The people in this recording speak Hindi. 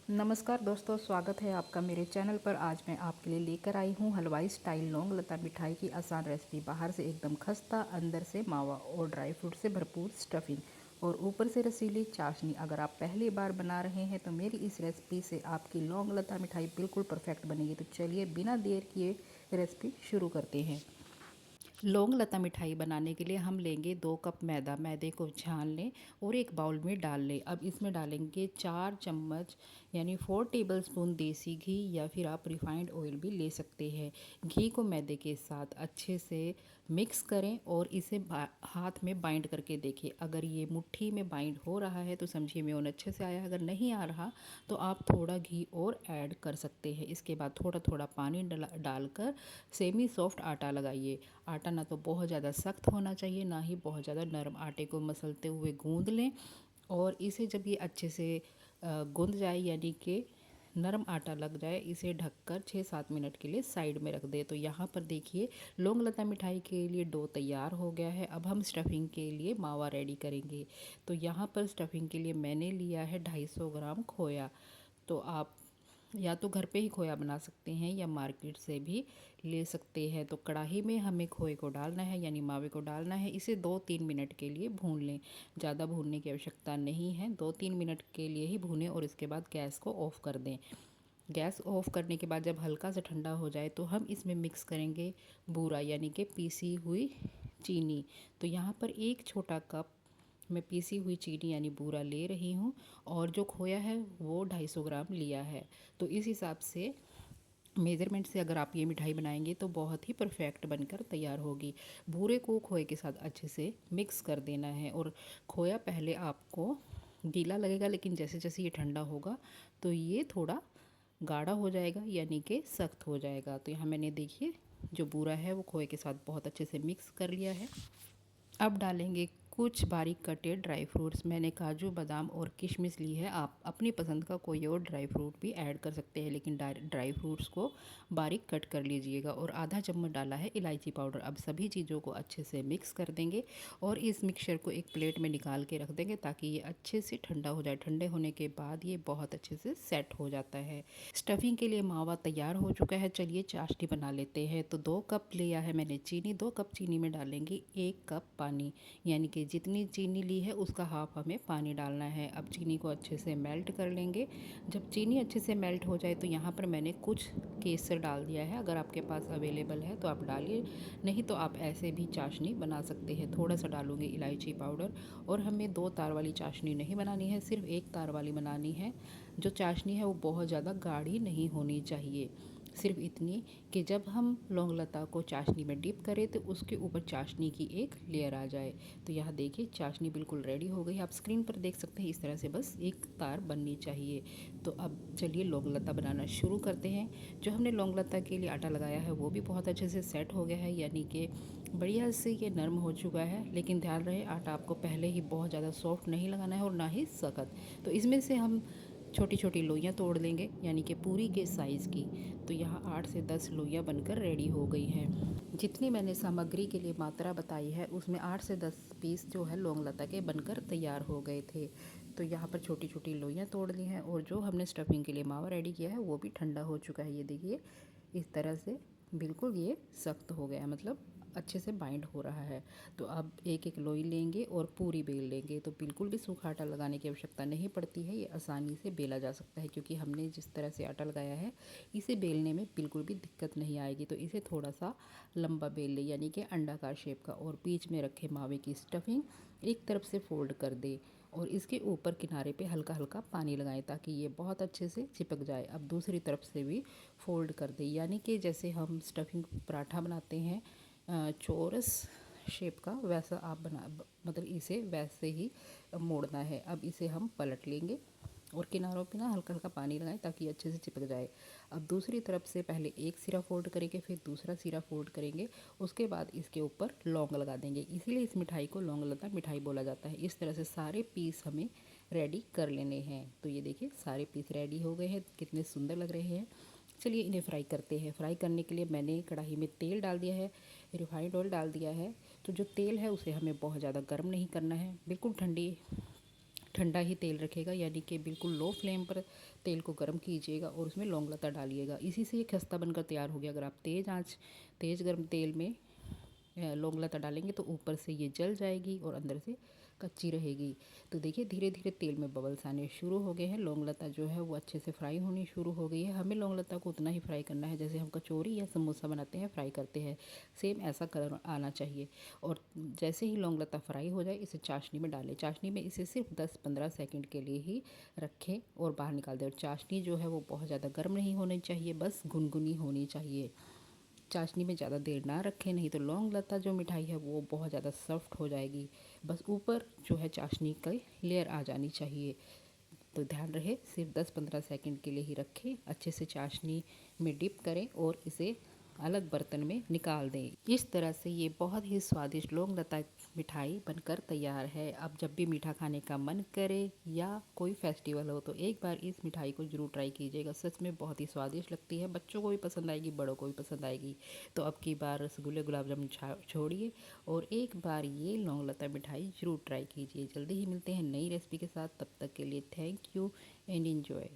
नमस्कार दोस्तों, स्वागत है आपका मेरे चैनल पर। आज मैं आपके लिए लेकर आई हूँ हलवाई स्टाइल लौंग लता मिठाई की आसान रेसिपी। बाहर से एकदम खस्ता, अंदर से मावा और ड्राई फ्रूट से भरपूर स्टफिंग और ऊपर से रसीली चाशनी। अगर आप पहली बार बना रहे हैं तो मेरी इस रेसिपी से आपकी लौंग लता मिठाई बिल्कुल परफेक्ट बनेगी। तो चलिए बिना देर किए रेसिपी शुरू करते हैं। लौंग लता मिठाई बनाने के लिए हम लेंगे 2 कप मैदा। मैदे को छान लें और एक बाउल में डाल लें। अब इसमें डालेंगे 4 चम्मच यानी 4 टेबलस्पून देसी घी, या फिर आप रिफाइंड ऑयल भी ले सकते हैं। घी को मैदे के साथ अच्छे से मिक्स करें और इसे हाथ में बाइंड करके देखें। अगर ये मुट्ठी में बाइंड हो रहा है तो समझिए मेयोन अच्छे से आया। अगर नहीं आ रहा तो आप थोड़ा घी और ऐड कर सकते हैं। इसके बाद थोड़ा थोड़ा पानी डालकर सेमी सॉफ्ट आटा लगाइए। आटा ना तो बहुत ज़्यादा सख्त होना चाहिए, ना ही बहुत ज़्यादा नरम। आटे को मसलते हुए गूंद लें और इसे जब ये अच्छे से गूंद जाए यानी कि नरम आटा लग जाए, इसे ढककर 6-7 मिनट के लिए साइड में रख दें। तो यहाँ पर देखिए लौंग लता मिठाई के लिए डो तैयार हो गया है। अब हम स्टफिंग के लिए मावा रेडी करेंगे। तो यहाँ पर स्टफिंग के लिए मैंने लिया है 250 ग्राम खोया। तो आप या तो घर पे ही खोया बना सकते हैं या मार्केट से भी ले सकते हैं। तो कढ़ाई में हमें खोए को डालना है यानी मावे को डालना है। इसे 2-3 मिनट के लिए भून लें। ज़्यादा भूनने की आवश्यकता नहीं है, 2-3 मिनट के लिए ही भूनें और इसके बाद गैस को ऑफ़ कर दें। गैस ऑफ़ करने के बाद जब हल्का सा ठंडा हो जाए तो हम इसमें मिक्स करेंगे बूरा यानी कि पीसी हुई चीनी। तो यहाँ पर 1 छोटा कप मैं पीसी हुई चीनी यानी बूरा ले रही हूँ और जो खोया है वो 250 ग्राम लिया है। तो इस हिसाब से मेज़रमेंट से अगर आप ये मिठाई बनाएंगे तो बहुत ही परफेक्ट बनकर तैयार होगी। बूरे को खोए के साथ अच्छे से मिक्स कर देना है और खोया पहले आपको गीला लगेगा, लेकिन जैसे जैसे ये ठंडा होगा तो ये थोड़ा गाढ़ा हो जाएगा यानी कि सख्त हो जाएगा। तो यहाँ मैंने देखिए जो बूरा है वो खोए के साथ बहुत अच्छे से मिक्स कर लिया है। अब डालेंगे कुछ बारीक कटे ड्राई फ्रूट्स। मैंने काजू, बादाम और किशमिश ली है। आप अपनी पसंद का कोई और ड्राई फ्रूट भी ऐड कर सकते हैं, लेकिन ड्राई फ्रूट्स को बारीक कट कर लीजिएगा। और आधा चम्मच डाला है इलायची पाउडर। अब सभी चीज़ों को अच्छे से मिक्स कर देंगे और इस मिक्सचर को एक प्लेट में निकाल के रख देंगे ताकि ये अच्छे से ठंडा हो जाए। ठंडे होने के बाद ये बहुत अच्छे से सेट हो जाता है। स्टफिंग के लिए मावा तैयार हो चुका है। चलिए चाशनी बना लेते हैं। तो 2 कप लिया है मैंने चीनी। 2 कप चीनी में डालेंगे 1 कप पानी, यानी कि जितनी चीनी ली है उसका हाफ हमें पानी डालना है। अब चीनी को अच्छे से मेल्ट कर लेंगे। जब चीनी अच्छे से मेल्ट हो जाए तो यहाँ पर मैंने कुछ केसर डाल दिया है। अगर आपके पास अवेलेबल है तो आप डालिए, नहीं तो आप ऐसे भी चाशनी बना सकते हैं। थोड़ा सा डालूंगी इलायची पाउडर। और हमें 2 तार वाली चाशनी नहीं बनानी है, सिर्फ 1 तार वाली बनानी है। जो चाशनी है वो बहुत ज़्यादा गाढ़ी नहीं होनी चाहिए, सिर्फ इतनी कि जब हम लौंग लता को चाशनी में डिप करें तो उसके ऊपर चाशनी की एक लेयर आ जाए। तो यहाँ देखिए चाशनी बिल्कुल रेडी हो गई। आप स्क्रीन पर देख सकते हैं, इस तरह से बस एक तार बननी चाहिए। तो अब चलिए लौंग लता बनाना शुरू करते हैं। जो हमने लौंग लता के लिए आटा लगाया है वो भी बहुत अच्छे से सेट हो गया है, यानी कि बढ़िया से ये नरम हो चुका है। लेकिन ध्यान रहे आटा आपको पहले ही बहुत ज़्यादा सॉफ्ट नहीं लगाना है और ना ही सख्त। तो इसमें से हम छोटी छोटी लोइयाँ तोड़ लेंगे यानी कि पूरी के साइज़ की। तो यहाँ 8 से 10 लोइयाँ बनकर रेडी हो गई हैं। जितनी मैंने सामग्री के लिए मात्रा बताई है उसमें 8 से 10 पीस जो है लौंग लता के बनकर तैयार हो गए थे। तो यहाँ पर छोटी छोटी लोइयाँ तोड़ ली हैं और जो हमने स्टफिंग के लिए मावा रेडी किया है वो भी ठंडा हो चुका है। ये देखिए इस तरह से बिल्कुल ये सख्त हो गया है, मतलब अच्छे से बाइंड हो रहा है। तो अब एक एक लोई लेंगे और पूरी बेल लेंगे। तो बिल्कुल भी सूखा आटा लगाने की आवश्यकता नहीं पड़ती है, ये आसानी से बेला जा सकता है क्योंकि हमने जिस तरह से आटा लगाया है इसे बेलने में बिल्कुल भी दिक्कत नहीं आएगी। तो इसे थोड़ा सा लंबा बेल ले यानी कि अंडाकार शेप का, और बीच में रखे मावे की स्टफिंग एक तरफ से फोल्ड कर दे और इसके ऊपर किनारे पे हल्का हल्का पानी लगाएं ताकि ये बहुत अच्छे से चिपक जाए। अब दूसरी तरफ से भी फोल्ड कर दें, यानी कि जैसे हम स्टफिंग पराठा बनाते हैं चौरस शेप का, वैसा आप मतलब इसे वैसे ही मोड़ना है। अब इसे हम पलट लेंगे और किनारों पे ना हल्का हल्का पानी लगाएं ताकि अच्छे से चिपक जाए। अब दूसरी तरफ से पहले एक सिरा फोल्ड करेंगे, फिर दूसरा सिरा फोल्ड करेंगे, उसके बाद इसके ऊपर लौंग लगा देंगे। इसीलिए इस मिठाई को लौंग लता मिठाई बोला जाता है। इस तरह से सारे पीस हमें रेडी कर लेने हैं। तो ये देखिए सारे पीस रेडी हो गए हैं, कितने सुंदर लग रहे हैं। चलिए इन्हें फ्राई करते हैं। फ्राई करने के लिए मैंने कढ़ाई में तेल डाल दिया है, रिफाइंड ऑयल डाल दिया है। तो जो तेल है उसे हमें बहुत ज़्यादा गर्म नहीं करना है, बिल्कुल ठंडा ही तेल रखेगा, यानी कि बिल्कुल लो फ्लेम पर तेल को गर्म कीजिएगा और उसमें लौंग लता डालिएगा। इसी से ये खस्ता बनकर तैयार हो गया। अगर आप तेज़ गर्म तेल में लौंग लता डालेंगे तो ऊपर से ये जल जाएगी और अंदर से कच्ची रहेगी। तो देखिए धीरे धीरे तेल में बबल्स आने शुरू हो गए हैं। लौंग लता जो है वो अच्छे से फ्राई होनी शुरू हो गई है। हमें लौंग लता को उतना ही फ्राई करना है जैसे हम कचौरी या समोसा बनाते हैं, फ्राई करते हैं, सेम ऐसा कलर आना चाहिए। और जैसे ही लौंग लता फ्राई हो जाए इसे चाशनी में डालें। चाशनी में इसे सिर्फ 10-15 सेकंड के लिए ही रखें और बाहर निकाल दें। और चाशनी जो है वो बहुत ज़्यादा गर्म नहीं होनी चाहिए, बस गुनगुनी होनी चाहिए। चाशनी में ज़्यादा देर ना रखें, नहीं तो लौंग लता जो मिठाई है वो बहुत ज़्यादा सॉफ्ट हो जाएगी। बस ऊपर जो है चाशनी की लेयर आ जानी चाहिए। तो ध्यान रहे सिर्फ 10-15 सेकंड के लिए ही रखें। अच्छे से चाशनी में डिप करें और इसे अलग बर्तन में निकाल दें। इस तरह से ये बहुत ही स्वादिष्ट लौंग लता मिठाई बनकर तैयार है। अब जब भी मीठा खाने का मन करे या कोई फेस्टिवल हो तो एक बार इस मिठाई को ज़रूर ट्राई कीजिएगा। सच में बहुत ही स्वादिष्ट लगती है, बच्चों को भी पसंद आएगी, बड़ों को भी पसंद आएगी। तो अब की बार रसगुल्ले गुलाब जामुन छोड़िए और एक बार ये लौंग लता मिठाई ज़रूर ट्राई कीजिए। जल्दी ही मिलते हैं नई रेसिपी के साथ, तब तक के लिए थैंक यू एंड एंजॉय।